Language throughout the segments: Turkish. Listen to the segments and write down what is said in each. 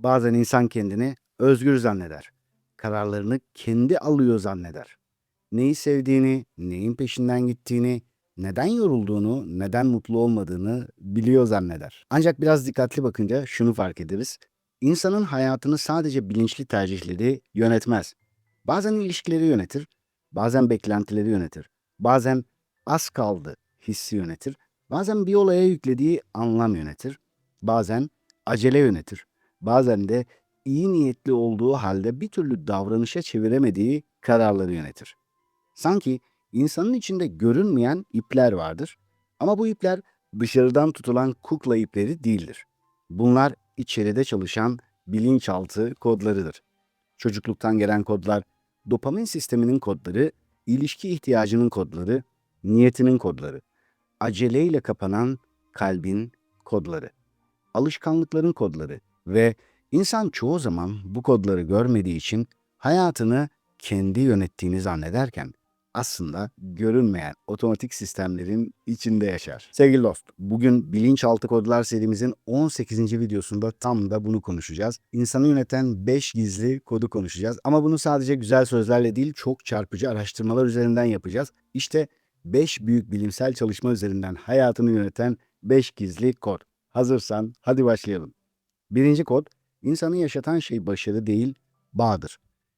Bazen insan kendini özgür zanneder. Kararlarını kendi alıyor zanneder. Neyi sevdiğini, neyin peşinden gittiğini, neden yorulduğunu, neden mutlu olmadığını biliyor zanneder. Ancak biraz dikkatli bakınca şunu fark ederiz. İnsanın hayatını sadece bilinçli tercihleri yönetmez. Bazen ilişkileri yönetir, bazen beklentileri yönetir, bazen az kaldı hissi yönetir, bazen bir olaya yüklediği anlam yönetir, bazen acele yönetir, bazen de iyi niyetli olduğu halde bir türlü davranışa çeviremediği kararları yönetir. Sanki insanın içinde görünmeyen ipler vardır ama bu ipler dışarıdan tutulan kukla ipleri değildir. Bunlar içeride çalışan bilinçaltı kodlarıdır. Çocukluktan gelen kodlar, dopamin sisteminin kodları, ilişki ihtiyacının kodları, niyetinin kodları, aceleyle kapanan kalbin kodları, alışkanlıkların kodları ve insan çoğu zaman bu kodları görmediği için hayatını kendi yönettiğini zannederken aslında görünmeyen otomatik sistemlerin içinde yaşar. Sevgili dost, bugün Bilinçaltı Kodlar serimizin 18. videosunda tam da bunu konuşacağız. İnsanı yöneten 5 gizli kodu konuşacağız. Ama bunu sadece güzel sözlerle değil, çok çarpıcı araştırmalar üzerinden yapacağız. İşte 5 büyük bilimsel çalışma üzerinden hayatını yöneten 5 gizli kod. Hazırsan hadi başlayalım. Birinci kod, insanı yaşatan şey başarı değil, bağdır.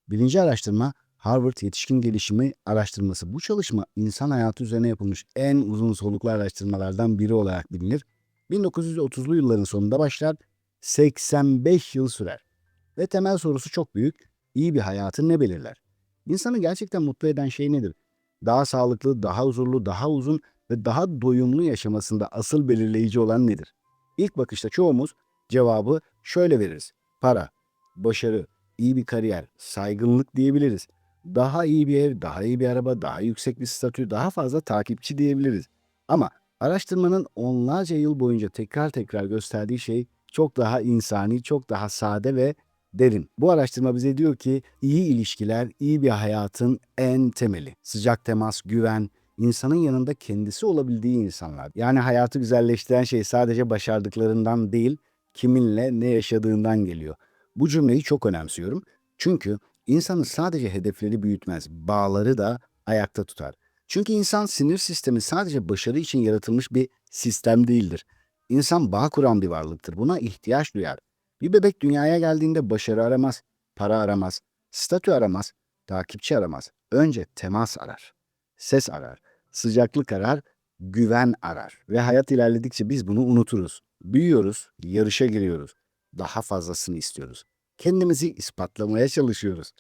Birinci araştırma Harvard Yetişkin Gelişimi Araştırması. Bu çalışma insan hayatı üzerine yapılmış en uzun soluklu araştırmalardan biri olarak bilinir. 1930'lu yılların sonunda başlar, 85 yıl sürer. Ve temel sorusu çok büyük. İyi bir hayatı ne belirler? İnsanı gerçekten mutlu eden şey nedir? Daha sağlıklı, daha huzurlu, daha uzun ve daha doyumlu yaşamasında asıl belirleyici olan nedir? İlk bakışta çoğumuz cevabı şöyle veririz. Para, başarı, iyi bir kariyer, saygınlık diyebiliriz. Daha iyi bir ev, daha iyi bir araba, daha yüksek bir statü, daha fazla takipçi diyebiliriz. Ama araştırmanın onlarca yıl boyunca tekrar tekrar gösterdiği şey çok daha insani, çok daha sade ve derin. Bu araştırma bize diyor ki iyi ilişkiler, iyi bir hayatın en temeli. Sıcak temas, güven, insanın yanında kendisi olabildiği insanlar. Yani hayatı güzelleştiren şey sadece başardıklarından değil, kiminle ne yaşadığından geliyor. Bu cümleyi çok önemsiyorum. Çünkü insanı sadece hedefleri büyütmez, bağları da ayakta tutar. Çünkü insan sinir sistemi sadece başarı için yaratılmış bir sistem değildir. İnsan bağ kuran bir varlıktır. Buna ihtiyaç duyar. Bir bebek dünyaya geldiğinde başarı aramaz, para aramaz, statü aramaz, takipçi aramaz. Önce temas arar, ses arar, sıcaklık arar, güven arar. Ve hayat ilerledikçe biz bunu unuturuz. Büyüyoruz, yarışa giriyoruz. Daha fazlasını istiyoruz. Kendimizi ispatlamaya çalışıyoruz.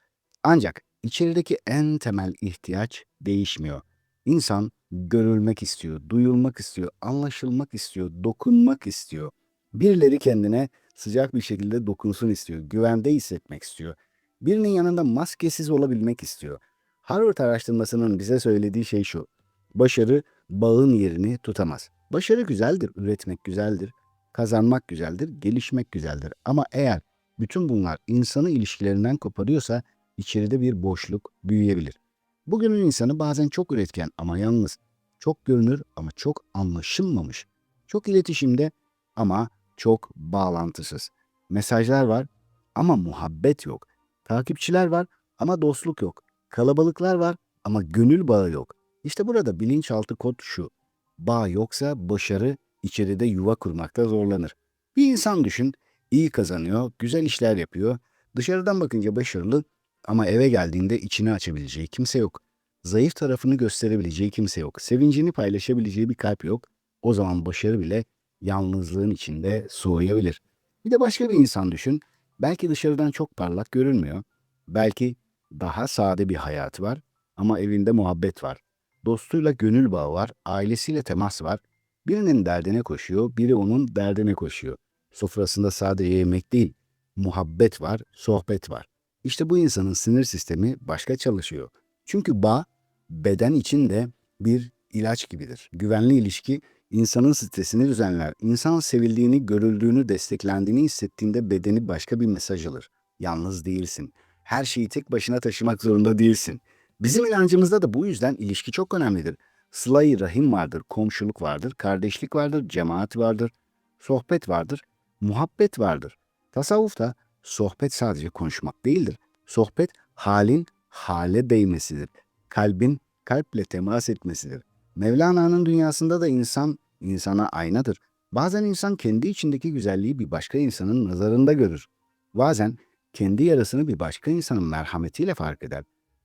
Ancak içerideki en temel ihtiyaç değişmiyor. İnsan görülmek istiyor, duyulmak istiyor, anlaşılmak istiyor, dokunmak istiyor. Birileri kendine sıcak bir şekilde dokunsun istiyor, güvende hissetmek istiyor. Birinin yanında maskesiz olabilmek istiyor. Harvard araştırmasının bize söylediği şey şu: başarı bağın yerini tutamaz. Başarı güzeldir, üretmek güzeldir, kazanmak güzeldir, gelişmek güzeldir. Ama eğer bütün bunlar insanı ilişkilerinden koparıyorsa içeride bir boşluk büyüyebilir. Bugünün insanı bazen çok üretken ama yalnız, çok görünür ama çok anlaşılmamış, çok iletişimde ama çok bağlantısız. Mesajlar var ama muhabbet yok. Takipçiler var ama dostluk yok. Kalabalıklar var ama gönül bağı yok. İşte burada bilinçaltı kod şu: bağ yoksa başarı içeride yuva kurmakta zorlanır. Bir insan düşün, iyi kazanıyor, güzel işler yapıyor. Dışarıdan bakınca başarılı ama eve geldiğinde içini açabileceği kimse yok. Zayıf tarafını gösterebileceği kimse yok. Sevincini paylaşabileceği bir kalp yok. O zaman başarı bile yalnızlığın içinde soğuyabilir. Bir de başka bir insan düşün. Belki dışarıdan çok parlak görünmüyor. Belki daha sade bir hayatı var ama evinde muhabbet var. Dostuyla gönül bağı var, ailesiyle temas var. Birinin derdine koşuyor, biri onun derdine koşuyor. Sofrasında sadece yemek değil, muhabbet var, sohbet var. İşte bu insanın sinir sistemi başka çalışıyor. Çünkü bağ, beden için de bir ilaç gibidir. Güvenli ilişki insanın stresini düzenler. İnsan sevildiğini, görüldüğünü, desteklendiğini hissettiğinde bedeni başka bir mesaj alır. Yalnız değilsin. Her şeyi tek başına taşımak zorunda değilsin. Bizim inancımızda da bu yüzden ilişki çok önemlidir. Sıla-i rahim vardır, komşuluk vardır, kardeşlik vardır, cemaat vardır, sohbet vardır, muhabbet vardır. Tasavvufta Sohbet sadece konuşmak değildir. Sohbet halin hale değmesidir. Kalbin kalple temas etmesidir. Mevlana'nın dünyasında da insan insana aynadır. Bazen insan kendi içindeki güzelliği bir başka insanın nazarında görür. Bazen kendi yarasını bir başka insanın merhametiyle fark eder.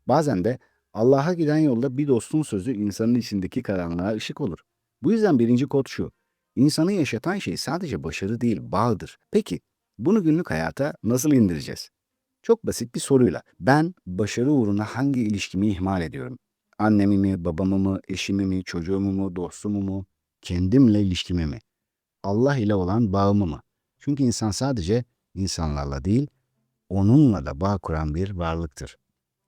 Bazen de Allah'a giden yolda bir dostun sözü insanın içindeki karanlığa ışık olur. Bu yüzden birinci kod şu: İnsanı yaşatan şey sadece başarı değil, bağdır. Peki, bunu günlük hayata nasıl indireceğiz? Çok basit bir soruyla. Ben başarı uğruna hangi ilişkimi ihmal ediyorum? Annemi mi, babamı mı, eşimi mi, çocuğumu mu, dostumu mu, kendimle ilişkimi mi? Allah ile olan bağımı mı? Çünkü insan sadece insanlarla değil, onunla da bağ kuran bir varlıktır.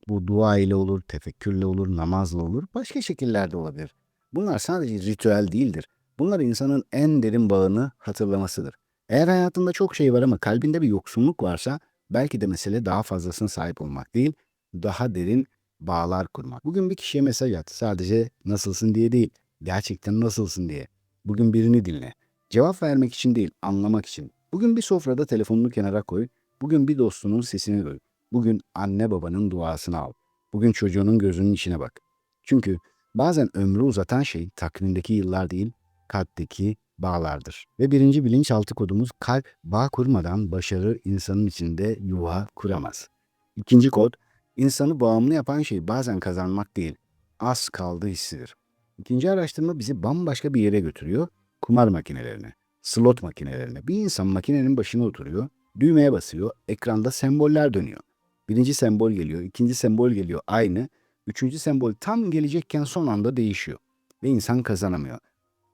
Bu dua ile olur, tefekkürle olur, namazla olur, başka şekillerde olabilir. Bunlar sadece ritüel değildir. Bunlar insanın en derin bağını hatırlamasıdır. Eğer hayatında çok şey var ama kalbinde bir yoksunluk varsa, belki de mesele daha fazlasına sahip olmak değil, daha derin bağlar kurmak. Bugün bir kişiye mesaj at. Sadece nasılsın diye değil, gerçekten nasılsın diye. Bugün birini dinle. Cevap vermek için değil, anlamak için. Bugün bir sofrada telefonunu kenara koy. Bugün bir dostunun sesini duy. Bugün anne babanın duasını al. Bugün çocuğunun gözünün içine bak. Çünkü bazen ömrü uzatan şey takvimdeki yıllar değil, kalpteki bağlardır. Ve birinci bilinçaltı kodumuz: kalp bağ kurmadan başarı insanın içinde yuva kuramaz. İkinci kod: insanı bağımlı yapan şey bazen kazanmak değil, az kaldı hissidir. İkinci araştırma bizi bambaşka bir yere götürüyor: kumar makinelerine, slot makinelerine. Bir insan makinenin başına oturuyor, düğmeye basıyor, ekranda semboller dönüyor. Birinci sembol geliyor, ikinci sembol geliyor, aynı. Üçüncü sembol tam gelecekken son anda değişiyor ve insan kazanamıyor.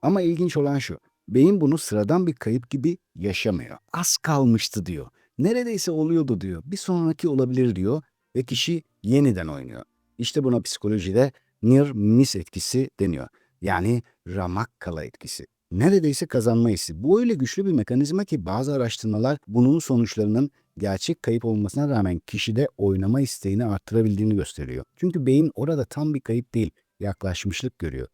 Ama ilginç olan şu: beyin bunu sıradan bir kayıp gibi yaşamıyor. Az kalmıştı diyor. Neredeyse oluyordu diyor. Bir sonraki olabilir diyor ve kişi yeniden oynuyor. İşte buna psikolojide near miss etkisi deniyor. Yani ramak kala etkisi. Neredeyse kazanma hissi. Bu öyle güçlü bir mekanizma ki bazı araştırmalar bunun sonuçlarının gerçek kayıp olmasına rağmen kişide oynama isteğini arttırabildiğini gösteriyor. Çünkü beyin orada tam bir kayıp değil, yaklaşmışlık görüyor.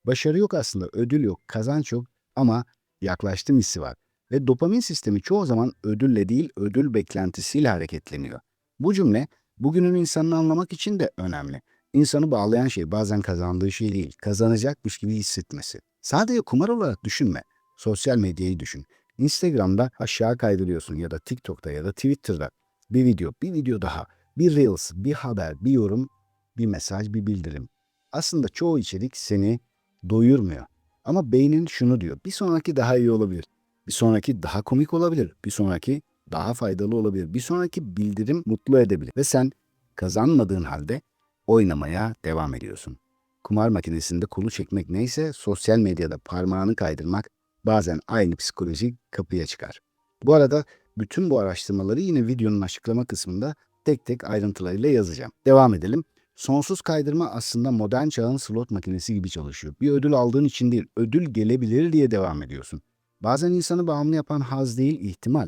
Başarı yok aslında, ödül yok, kazanç yok ama yaklaştım hissi var. Ve dopamin sistemi çoğu zaman ödülle değil, ödül beklentisiyle hareketleniyor. Bu cümle bugünün insanını anlamak için de önemli. İnsanı bağlayan şey bazen kazandığı şey değil, kazanacakmış gibi hissetmesi. Sadece kumar olarak düşünme. Sosyal medyayı düşün. Instagram'da aşağı kaydırıyorsun ya da TikTok'ta ya da Twitter'da bir video daha, bir Reels, bir haber, bir yorum, bir mesaj, bir bildirim. Aslında çoğu içerik seni doyurmuyor. Ama beynin şunu diyor: bir sonraki daha iyi olabilir. Bir sonraki daha komik olabilir. Bir sonraki daha faydalı olabilir. Bir sonraki bildirim mutlu edebilir. Ve sen kazanmadığın halde oynamaya devam ediyorsun. Kumar makinesinde kolu çekmek neyse, sosyal medyada parmağını kaydırmak bazen aynı psikoloji kapıya çıkar. Bu arada bütün bu araştırmaları yine videonun açıklama kısmında tek tek ayrıntılarıyla yazacağım. Devam edelim. Sonsuz kaydırma aslında modern çağın slot makinesi gibi çalışıyor. Bir ödül aldığın için değil, ödül gelebilir diye devam ediyorsun. Bazen insanı bağımlı yapan haz değil, ihtimal.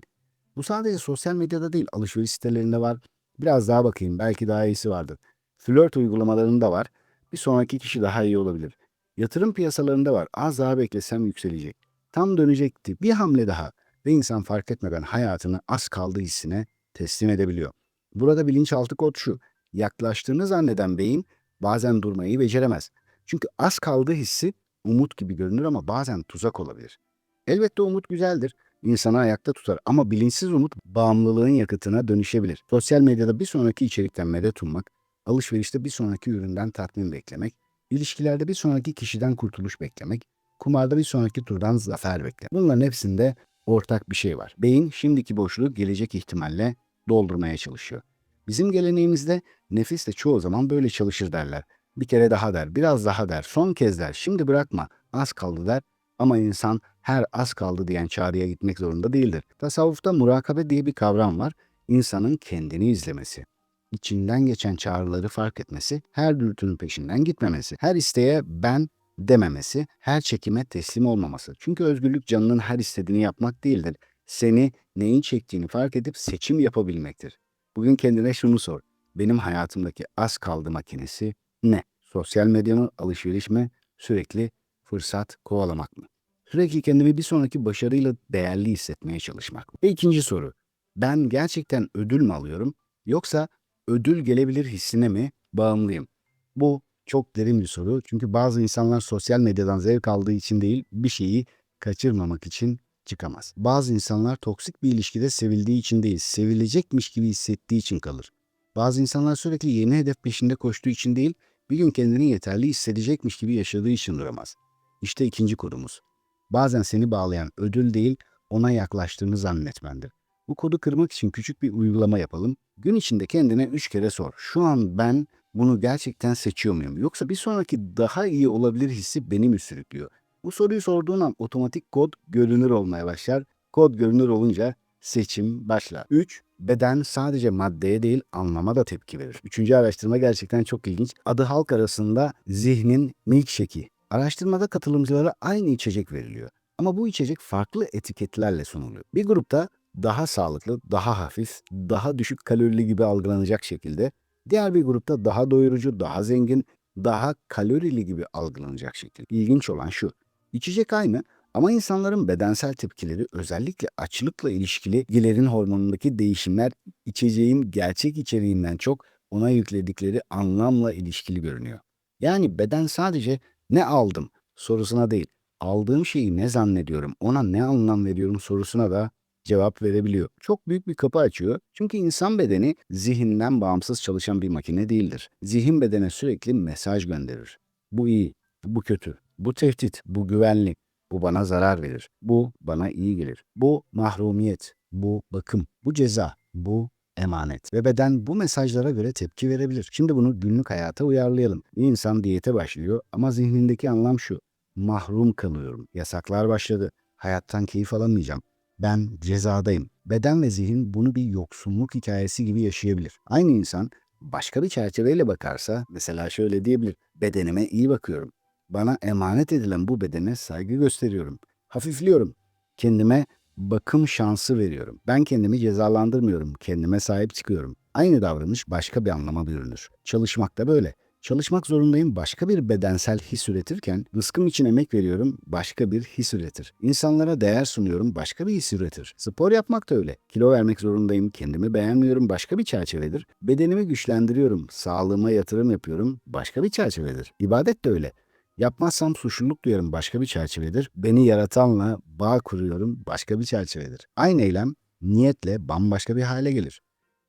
Bu sadece sosyal medyada değil, alışveriş sitelerinde var. Biraz daha bakayım, belki daha iyisi vardır. Flört uygulamalarında var. Bir sonraki kişi daha iyi olabilir. Yatırım piyasalarında var. Az daha beklesem yükselecek. Tam dönecekti. Bir hamle daha. Ve insan fark etmeden hayatını az kaldığı hissine teslim edebiliyor. Burada bilinçaltı kod şu: yaklaştığını zanneden beyin bazen durmayı beceremez. Çünkü az kaldığı hissi umut gibi görünür ama bazen tuzak olabilir. Elbette umut güzeldir, insanı ayakta tutar ama bilinçsiz umut bağımlılığın yakıtına dönüşebilir. Sosyal medyada bir sonraki içerikten medet ummak, alışverişte bir sonraki üründen tatmin beklemek, ilişkilerde bir sonraki kişiden kurtuluş beklemek, kumarda bir sonraki turdan zafer beklemek. Bunların hepsinde ortak bir şey var: beyin şimdiki boşluğu gelecek ihtimalle doldurmaya çalışıyor. Bizim geleneğimizde nefis de çoğu zaman böyle çalışır derler. Bir kere daha der, biraz daha der, son kez der, şimdi bırakma, az kaldı der. Ama insan her az kaldı diyen çağrıya gitmek zorunda değildir. Tasavvufta murakabe diye bir kavram var. İnsanın kendini izlemesi, içinden geçen çağrıları fark etmesi, her dürtünün peşinden gitmemesi, her isteğe ben dememesi, her çekime teslim olmaması. Çünkü özgürlük canının her istediğini yapmak değildir. Seni neyin çektiğini fark edip seçim yapabilmektir. Bugün kendine şunu sor: benim hayatımdaki az kaldı makinesi ne? Sosyal medya mı, alışveriş mi, sürekli fırsat kovalamak mı? Sürekli kendimi bir sonraki başarıyla değerli hissetmeye çalışmak mı? Ve ikinci soru: Ben gerçekten ödül mü alıyorum yoksa ödül gelebilir hissine mi bağımlıyım? Bu çok derin bir soru. Çünkü bazı insanlar sosyal medyadan zevk aldığı için değil, bir şeyi kaçırmamak için çıkamaz. Bazı insanlar toksik bir ilişkide sevildiği için değil, sevilecekmiş gibi hissettiği için kalır. Bazı insanlar sürekli yeni hedef peşinde koştuğu için değil, bir gün kendini yeterli hissedecekmiş gibi yaşadığı için duramaz. İşte ikinci kodumuz. Bazen seni bağlayan ödül değil, ona yaklaştığını zannetmendir. Bu kodu kırmak için küçük bir uygulama yapalım. Gün içinde kendine 3 kere sor. Şu an ben bunu gerçekten seçiyor muyum? Yoksa bir sonraki daha iyi olabilir hissi beni mi sürüklüyor? Bu soruyu sorduğun an otomatik kod görünür olmaya başlar. Kod görünür olunca seçim başlar. 3. Beden sadece maddeye değil anlama da tepki verir. Üçüncü araştırma gerçekten çok ilginç. Adı halk arasında zihnin milkshake'i. Araştırmada katılımcılara aynı içecek veriliyor. Ama bu içecek farklı etiketlerle sunuluyor. Bir grupta daha sağlıklı, daha hafif, daha düşük kalorili gibi algılanacak şekilde, diğer bir grupta daha doyurucu, daha zengin, daha kalorili gibi algılanacak şekilde. İlginç olan şu, içecek aynı ama insanların bedensel tepkileri özellikle açlıkla ilişkili gilerin hormonundaki değişimler içeceğin gerçek içeriğinden çok ona yükledikleri anlamla ilişkili görünüyor. Yani beden sadece ne aldım sorusuna değil, aldığım şeyi ne zannediyorum, ona ne anlam veriyorum sorusuna da cevap verebiliyor. Çok büyük bir kapı açıyor. Çünkü insan bedeni zihinden bağımsız çalışan bir makine değildir. Zihin bedene sürekli mesaj gönderir. Bu iyi, bu kötü, bu tehdit, bu güvenli, bu bana zarar verir, bu bana iyi gelir, bu mahrumiyet, bu bakım, bu ceza, bu emanet. Ve beden bu mesajlara göre tepki verebilir. Şimdi bunu günlük hayata uyarlayalım. Bir insan diyete başlıyor ama zihnindeki anlam şu: mahrum kalıyorum, yasaklar başladı, hayattan keyif alamayacağım. Ben cezadayım. Beden ve zihin bunu bir yoksunluk hikayesi gibi yaşayabilir. Aynı insan başka bir çerçeveyle bakarsa mesela şöyle diyebilir: bedenime iyi bakıyorum. Bana emanet edilen bu bedene saygı gösteriyorum. Hafifliyorum. Kendime bakım şansı veriyorum. Ben kendimi cezalandırmıyorum. Kendime sahip çıkıyorum. Aynı davranış başka bir anlama bürünür. Çalışmak da böyle. Çalışmak zorundayım başka bir bedensel his üretirken, rızkım için emek veriyorum başka bir his üretir. İnsanlara değer sunuyorum başka bir his üretir. Spor yapmak da öyle. Kilo vermek zorundayım, kendimi beğenmiyorum başka bir çerçevedir. Bedenimi güçlendiriyorum, sağlığıma yatırım yapıyorum başka bir çerçevedir. İbadet de öyle. Yapmazsam suçluluk duyarım başka bir çerçevedir. Beni yaratanla bağ kuruyorum başka bir çerçevedir. Aynı eylem niyetle bambaşka bir hale gelir.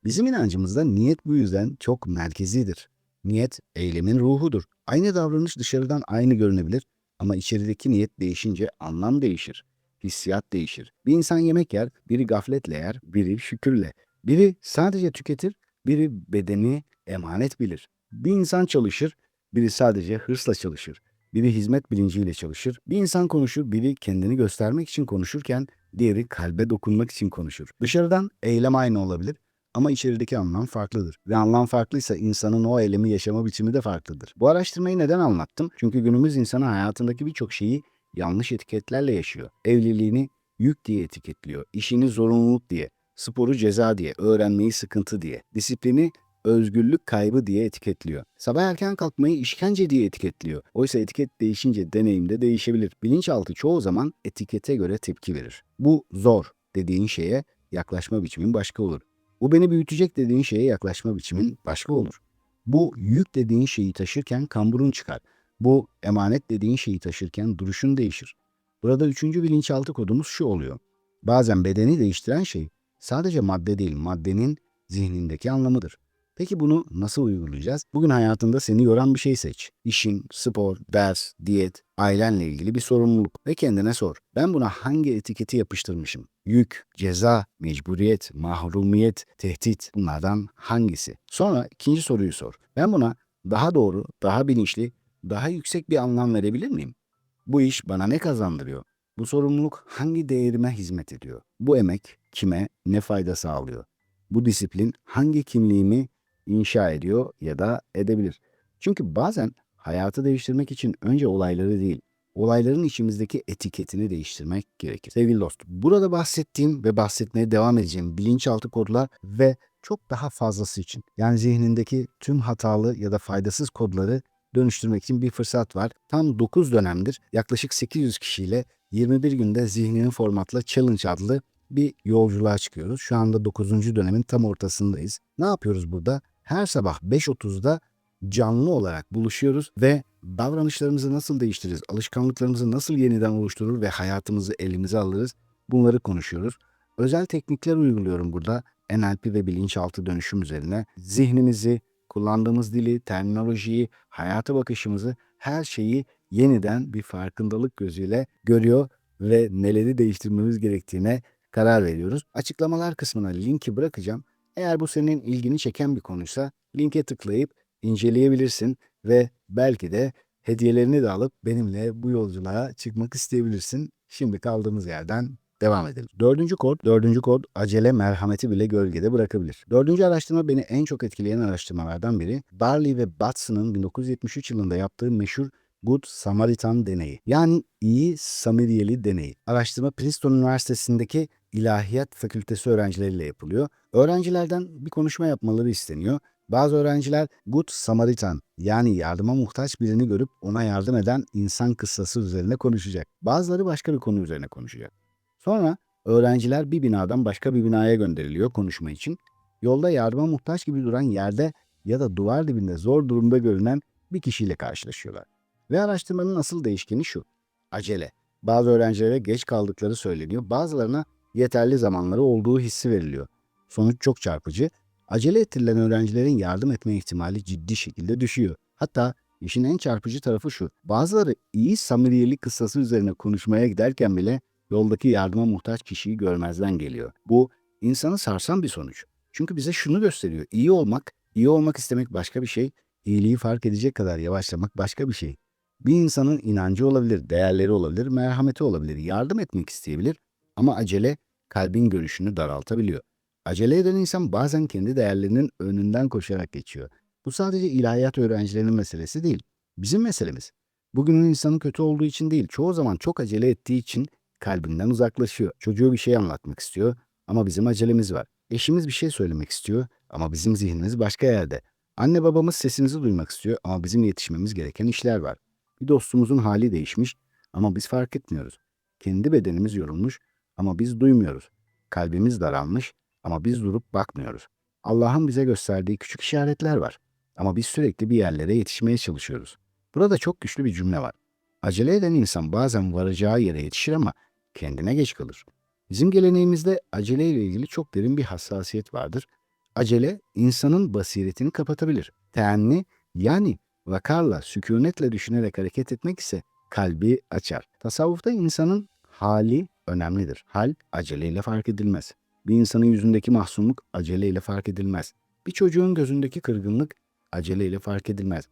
Bizim inancımızda niyet bu yüzden çok merkezidir. Niyet, eylemin ruhudur. Aynı davranış dışarıdan aynı görünebilir ama içerideki niyet değişince anlam değişir. Hissiyat değişir. Bir insan yemek yer, biri gafletle yer, biri şükürle. Biri sadece tüketir, biri bedeni emanet bilir. Bir insan çalışır, biri sadece hırsla çalışır. Biri hizmet bilinciyle çalışır. Bir insan konuşur, biri kendini göstermek için konuşurken diğeri kalbe dokunmak için konuşur. Dışarıdan eylem aynı olabilir ama içerideki anlam farklıdır. Ve anlam farklıysa insanın o eylemi yaşama biçimi de farklıdır. Bu araştırmayı neden anlattım? Çünkü günümüz insanı hayatındaki birçok şeyi yanlış etiketlerle yaşıyor. Evliliğini yük diye etiketliyor, işini zorunluluk diye, sporu ceza diye, öğrenmeyi sıkıntı diye, disiplini özgürlük kaybı diye etiketliyor. Sabah erken kalkmayı işkence diye etiketliyor. Oysa etiket değişince deneyim de değişebilir. Bilinçaltı çoğu zaman etikete göre tepki verir. Bu zor dediğin şeye yaklaşma biçimin başka olur. Bu beni büyütecek dediğin şeye yaklaşma biçimin başka olur. Bu yük dediğin şeyi taşırken kamburun çıkar. Bu emanet dediğin şeyi taşırken duruşun değişir. Burada üçüncü bilinçaltı kodumuz şu oluyor: bazen bedeni değiştiren şey sadece madde değil, maddenin zihnindeki anlamıdır. Peki bunu nasıl uygulayacağız? Bugün hayatında seni yoran bir şey seç. İşin, spor, ders, diyet, ailenle ilgili bir sorumluluk ve kendine sor: ben buna hangi etiketi yapıştırmışım? Yük, ceza, mecburiyet, mahrumiyet, tehdit, bunlardan hangisi? Sonra ikinci soruyu sor: ben buna daha doğru, daha bilinçli, daha yüksek bir anlam verebilir miyim? Bu iş bana ne kazandırıyor? Bu sorumluluk hangi değerime hizmet ediyor? Bu emek kime ne fayda sağlıyor? Bu disiplin hangi kimliğimi inşa ediyor ya da edebilir? Çünkü bazen hayatı değiştirmek için önce olayları değil, olayların içimizdeki etiketini değiştirmek gerekir. Sevgili dostum, burada bahsettiğim ve bahsetmeye devam edeceğim bilinçaltı kodlar ve çok daha fazlası için, yani zihnindeki tüm hatalı ya da faydasız kodları dönüştürmek için bir fırsat var. Tam 9 dönemdir yaklaşık 800 kişiyle 21 günde zihnini formatla challenge adlı bir yolculuğa çıkıyoruz. Şu anda 9. dönemin tam ortasındayız. Ne yapıyoruz burada? Her sabah 5.30'da canlı olarak buluşuyoruz ve davranışlarımızı nasıl değiştiririz, alışkanlıklarımızı nasıl yeniden oluşturur ve hayatımızı elimize alırız, bunları konuşuyoruz. Özel teknikler uyguluyorum burada. NLP ve bilinçaltı dönüşüm üzerine. Zihnimizi, kullandığımız dili, terminolojiyi, hayata bakışımızı, her şeyi yeniden bir farkındalık gözüyle görüyor ve neleri değiştirmemiz gerektiğine karar veriyoruz. Açıklamalar kısmına linki bırakacağım. Eğer bu senin ilgini çeken bir konuysa linke tıklayıp inceleyebilirsin ve belki de hediyelerini de alıp benimle bu yolculuğa çıkmak isteyebilirsin. Şimdi kaldığımız yerden devam edelim. Dördüncü kod acele merhameti bile gölgede bırakabilir. Dördüncü araştırma beni en çok etkileyen araştırmalardan biri. Barley ve Watson'ın 1973 yılında yaptığı meşhur Good Samaritan deneyi. Yani iyi Samiriyeli deneyi. Araştırma Princeton Üniversitesi'ndeki İlahiyat Fakültesi öğrencileriyle yapılıyor. Öğrencilerden bir konuşma yapmaları isteniyor. Bazı öğrenciler Good Samaritan yani yardıma muhtaç birini görüp ona yardım eden insan kıssası üzerine konuşacak. Bazıları başka bir konu üzerine konuşacak. Sonra öğrenciler bir binadan başka bir binaya gönderiliyor konuşma için. Yolda yardıma muhtaç gibi duran yerde ya da duvar dibinde zor durumda görünen bir kişiyle karşılaşıyorlar. Ve araştırmanın asıl değişkeni şu: acele. Bazı öğrencilere geç kaldıkları söyleniyor, bazılarına yeterli zamanları olduğu hissi veriliyor. Sonuç çok çarpıcı. Acele ettirilen öğrencilerin yardım etme ihtimali ciddi şekilde düşüyor. Hatta işin en çarpıcı tarafı şu: bazıları iyi Samiriyelik kıssası üzerine konuşmaya giderken bile yoldaki yardıma muhtaç kişiyi görmezden geliyor. Bu insanı sarsan bir sonuç. Çünkü bize şunu gösteriyor: iyi olmak istemek başka bir şey, iyiliği fark edecek kadar yavaşlamak başka bir şey. Bir insanın inancı olabilir, değerleri olabilir, merhameti olabilir, yardım etmek isteyebilir ama acele kalbin görüşünü daraltabiliyor. Acele eden insan bazen kendi değerlerinin önünden koşarak geçiyor. Bu sadece ilahiyat öğrencilerinin meselesi değil, bizim meselemiz. Bugünün insanı kötü olduğu için değil, çoğu zaman çok acele ettiği için kalbinden uzaklaşıyor. Çocuğu bir şey anlatmak istiyor ama bizim acelemiz var. Eşimiz bir şey söylemek istiyor ama bizim zihnimiz başka yerde. Anne babamız sesimizi duymak istiyor ama bizim yetişmemiz gereken işler var. Bir dostumuzun hali değişmiş ama biz fark etmiyoruz. Kendi bedenimiz yorulmuş ama biz duymuyoruz. Kalbimiz daralmış ama biz durup bakmıyoruz. Allah'ın bize gösterdiği küçük işaretler var ama biz sürekli bir yerlere yetişmeye çalışıyoruz. Burada çok güçlü bir cümle var. Acele eden insan bazen varacağı yere yetişir ama kendine geç kalır. Bizim geleneğimizde acele ile ilgili çok derin bir hassasiyet vardır. Acele insanın basiretini kapatabilir. Teenni yani vakarla, sükunetle düşünerek hareket etmek ise kalbi açar. Tasavvufta insanın hali önemlidir. Hal aceleyle fark edilmez. Bir insanın yüzündeki mahzunluk aceleyle fark edilmez. Bir çocuğun gözündeki kırgınlık aceleyle fark edilmez.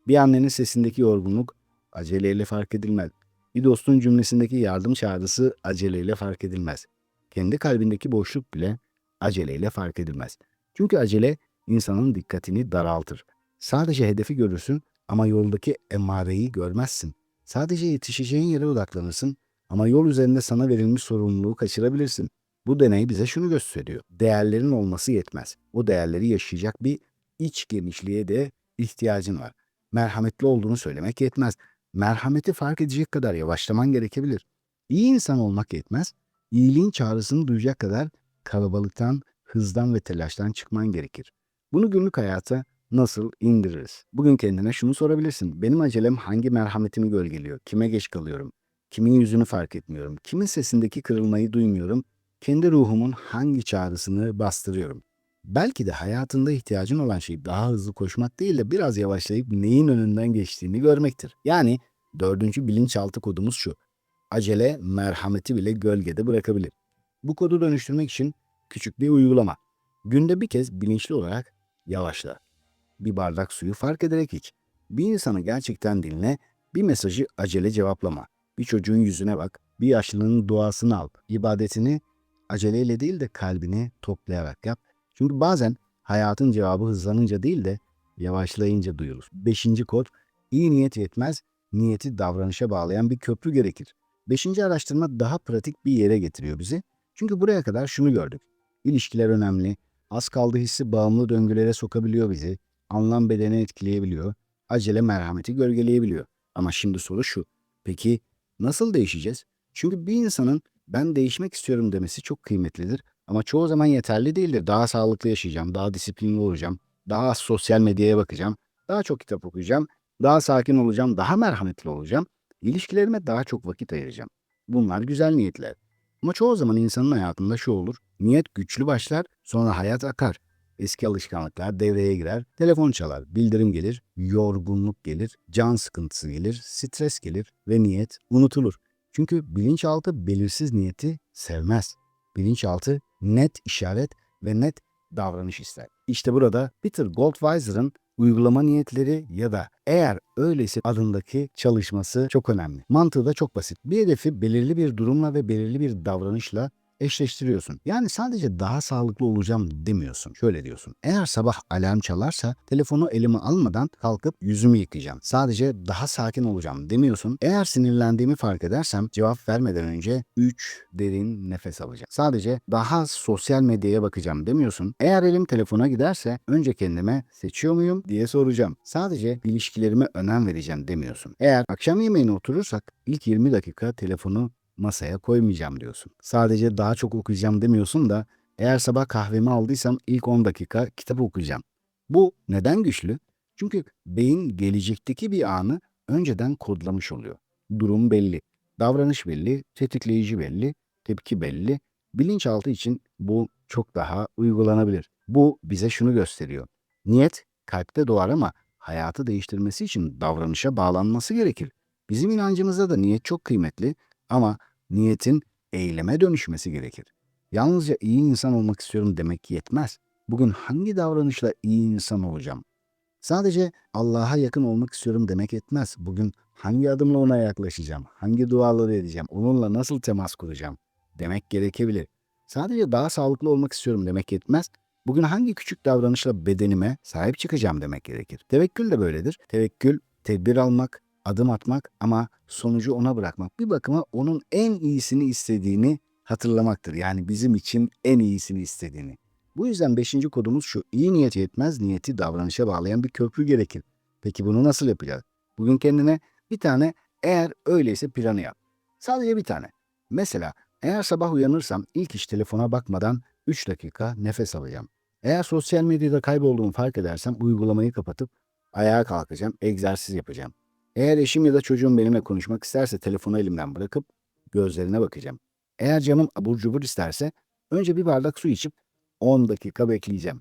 Bir annenin sesindeki yorgunluk aceleyle fark edilmez. Bir dostun cümlesindeki yardım çağrısı aceleyle fark edilmez. Kendi kalbindeki boşluk bile aceleyle fark edilmez. Çünkü acele insanın dikkatini daraltır. Sadece hedefi görürsün ama yoldaki emareyi görmezsin. Sadece yetişeceğin yere odaklanırsın ama yol üzerinde sana verilmiş sorumluluğu kaçırabilirsin. Bu deney bize şunu gösteriyor: değerlerin olması yetmez. O değerleri yaşayacak bir iç genişliğe de ihtiyacın var. Merhametli olduğunu söylemek yetmez. Merhameti fark edecek kadar yavaşlaman gerekebilir. İyi insan olmak yetmez. İyiliğin çağrısını duyacak kadar kalabalıktan, hızdan ve telaştan çıkman gerekir. Bunu günlük hayata nasıl indiririz? Bugün kendine şunu sorabilirsin: benim acelem hangi merhametimi gölgeliyor? Kime geç kalıyorum? Kimin yüzünü fark etmiyorum? Kimin sesindeki kırılmayı duymuyorum? Kendi ruhumun hangi çağrısını bastırıyorum? Belki de hayatında ihtiyacın olan şey daha hızlı koşmak değil de biraz yavaşlayıp neyin önünden geçtiğini görmektir. Yani dördüncü bilinçaltı kodumuz şu: acele merhameti bile gölgede bırakabilir. Bu kodu dönüştürmek için küçük bir uygulama. Günde bir kez bilinçli olarak yavaşla. Bir bardak suyu fark ederek iç. Bir insanı gerçekten dinle, bir mesajı acele cevaplama. Bir çocuğun yüzüne bak, bir yaşlının duasını al. İbadetini aceleyle değil de kalbini toplayarak yap. Çünkü bazen hayatın cevabı hızlanınca değil de yavaşlayınca duyulur. Beşinci kod: iyi niyet yetmez, niyeti davranışa bağlayan bir köprü gerekir. Beşinci araştırma daha pratik bir yere getiriyor bizi. Çünkü buraya kadar şunu gördük: İlişkiler önemli, az kaldı hissi bağımlı döngülere sokabiliyor bizi, anlam bedeni etkileyebiliyor, acele merhameti gölgeleyebiliyor. Ama şimdi soru şu: peki nasıl değişeceğiz? Çünkü bir insanın ben değişmek istiyorum demesi çok kıymetlidir. Ama çoğu zaman yeterli değildir. Daha sağlıklı yaşayacağım, daha disiplinli olacağım, daha az sosyal medyaya bakacağım, daha çok kitap okuyacağım, daha sakin olacağım, daha merhametli olacağım, ilişkilerime daha çok vakit ayıracağım. Bunlar güzel niyetler. Ama çoğu zaman insanın hayatında şu olur, niyet güçlü başlar, sonra hayat akar. Eski alışkanlıklar devreye girer, telefon çalar, bildirim gelir, yorgunluk gelir, can sıkıntısı gelir, stres gelir ve niyet unutulur. Çünkü bilinçaltı belirsiz niyeti sevmez. Bilinçaltı net işaret ve net davranış ister. İşte burada Peter Goldweiser'ın uygulama niyetleri ya da eğer öyleyse adındaki çalışması çok önemli. Mantığı da çok basit. Bir hedefi belirli bir durumla ve belirli bir davranışla eşleştiriyorsun. Yani sadece daha sağlıklı olacağım demiyorsun. Şöyle diyorsun. Eğer sabah alarm çalarsa telefonu elime almadan kalkıp yüzümü yıkayacağım. Sadece daha sakin olacağım demiyorsun. Eğer sinirlendiğimi fark edersem cevap vermeden önce 3 derin nefes alacağım. Sadece daha sosyal medyaya bakacağım demiyorsun. Eğer elim telefona giderse önce kendime seçiyor muyum diye soracağım. Sadece ilişkilerime önem vereceğim demiyorsun. Eğer akşam yemeğine oturursak ilk 20 dakika telefonu masaya koymayacağım diyorsun. Sadece daha çok okuyacağım demiyorsun da eğer sabah kahvemi aldıysam ilk 10 dakika kitap okuyacağım. Bu neden güçlü? Çünkü beyin gelecekteki bir anı önceden kodlamış oluyor. Durum belli, davranış belli, tetikleyici belli, tepki belli. Bilinçaltı için bu çok daha uygulanabilir. Bu bize şunu gösteriyor. Niyet kalpte doğar ama hayatı değiştirmesi için davranışa bağlanması gerekir. Bizim inancımızda da niyet çok kıymetli ama niyetin eyleme dönüşmesi gerekir. Yalnızca iyi insan olmak istiyorum demek yetmez. Bugün hangi davranışla iyi insan olacağım? Sadece Allah'a yakın olmak istiyorum demek yetmez. Bugün hangi adımla ona yaklaşacağım? Hangi duaları edeceğim? Onunla nasıl temas kuracağım? Demek gerekebilir. Sadece daha sağlıklı olmak istiyorum demek yetmez. Bugün hangi küçük davranışla bedenime sahip çıkacağım demek gerekir. Tevekkül de böyledir. Tevekkül, tedbir almak, adım atmak ama sonucu ona bırakmak. Bir bakıma onun en iyisini istediğini hatırlamaktır. Yani bizim için en iyisini istediğini. Bu yüzden beşinci kodumuz şu. İyi niyet yetmez, niyeti davranışa bağlayan bir köprü gerekir. Peki bunu nasıl yapacağız? Bugün kendine bir tane eğer öyleyse planı yap. Sadece bir tane. Mesela eğer sabah uyanırsam ilk iş telefona bakmadan 3 dakika nefes alacağım. Eğer sosyal medyada kaybolduğumu fark edersem uygulamayı kapatıp ayağa kalkacağım, egzersiz yapacağım. Eğer eşim ya da çocuğum benimle konuşmak isterse telefonu elimden bırakıp gözlerine bakacağım. Eğer canım abur cubur isterse önce bir bardak su içip 10 dakika bekleyeceğim.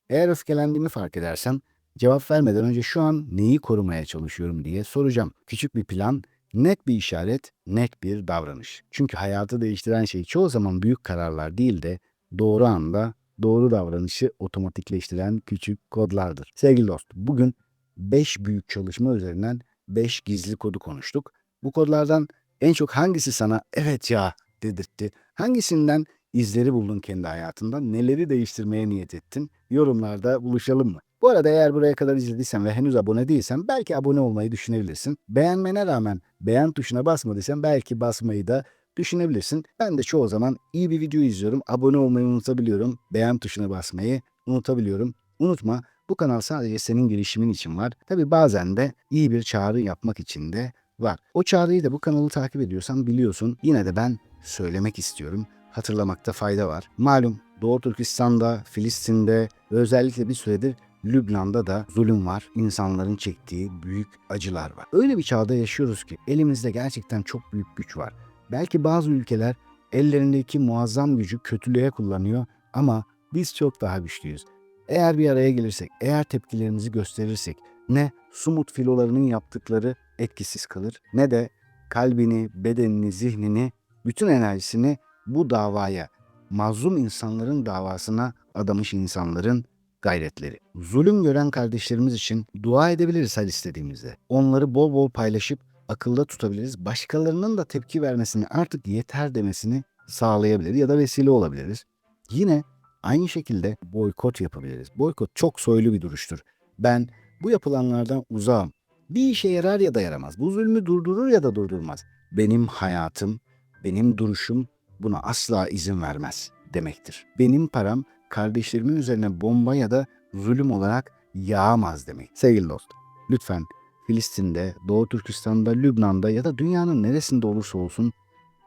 Eğer öfkelendiğimi fark edersem cevap vermeden önce şu an neyi korumaya çalışıyorum diye soracağım. Küçük bir plan, net bir işaret, net bir davranış. Çünkü hayatı değiştiren şey çoğu zaman büyük kararlar değil de doğru anda doğru davranışı otomatikleştiren küçük kodlardır. Sevgili dost, bugün 5 büyük çalışma üzerinden 5 gizli kodu konuştuk. Bu kodlardan en çok hangisi sana evet ya dedirtti? Hangisinden izleri buldun kendi hayatında? Neleri değiştirmeye niyet ettin? Yorumlarda buluşalım mı? Bu arada eğer buraya kadar izlediysen ve henüz abone değilsen belki abone olmayı düşünebilirsin. Beğenmene rağmen beğen tuşuna basmadıysan belki basmayı da düşünebilirsin. Ben de çoğu zaman iyi bir video izliyorum, abone olmayı unutabiliyorum, beğen tuşuna basmayı unutabiliyorum. Unutma, bu kanal sadece senin gelişimin için var. Tabii bazen de iyi bir çağrı yapmak için de var. O çağrıyı da bu kanalı takip ediyorsan biliyorsun. Yine de ben söylemek istiyorum. Hatırlamakta fayda var. Malum Doğu Türkistan'da, Filistin'de ve özellikle bir süredir Lübnan'da da zulüm var. İnsanların çektiği büyük acılar var. Öyle bir çağda yaşıyoruz ki elimizde gerçekten çok büyük güç var. Belki bazı ülkeler ellerindeki muazzam gücü kötülüğe kullanıyor ama biz çok daha güçlüyüz. Eğer bir araya gelirsek, eğer tepkilerimizi gösterirsek ne Sumut filolarının yaptıkları etkisiz kalır ne de kalbini, bedenini, zihnini, bütün enerjisini bu davaya, mazlum insanların davasına adamış insanların gayretleri. Zulüm gören kardeşlerimiz için dua edebiliriz her istediğimizde. Onları bol bol paylaşıp akılda tutabiliriz. Başkalarının da tepki vermesini artık yeter demesini sağlayabilir ya da vesile olabiliriz. Yine aynı şekilde boykot yapabiliriz. Boykot çok soylu bir duruştur. Ben bu yapılanlardan uzağım. Bir işe yarar ya da yaramaz. Bu zulmü durdurur ya da durdurmaz. Benim hayatım, benim duruşum buna asla izin vermez demektir. Benim param kardeşlerimin üzerine bomba ya da zulüm olarak yağamaz demek. Sevgili dost, lütfen Filistin'de, Doğu Türkistan'da, Lübnan'da ya da dünyanın neresinde olursa olsun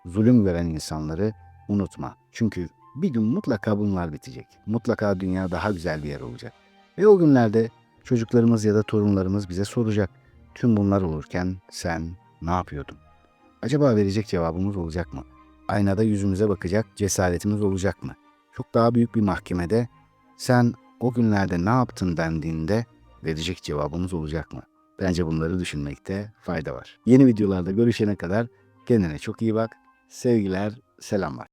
zulüm gören insanları unutma. Çünkü bir gün mutlaka bunlar bitecek. Mutlaka dünya daha güzel bir yer olacak. Ve o günlerde çocuklarımız ya da torunlarımız bize soracak. Tüm bunlar olurken sen ne yapıyordun? Acaba verecek cevabımız olacak mı? Aynada yüzümüze bakacak cesaretimiz olacak mı? Çok daha büyük bir mahkemede sen o günlerde ne yaptın dendiğinde verecek cevabımız olacak mı? Bence bunları düşünmekte fayda var. Yeni videolarda görüşene kadar kendine çok iyi bak. Sevgiler, selamlar.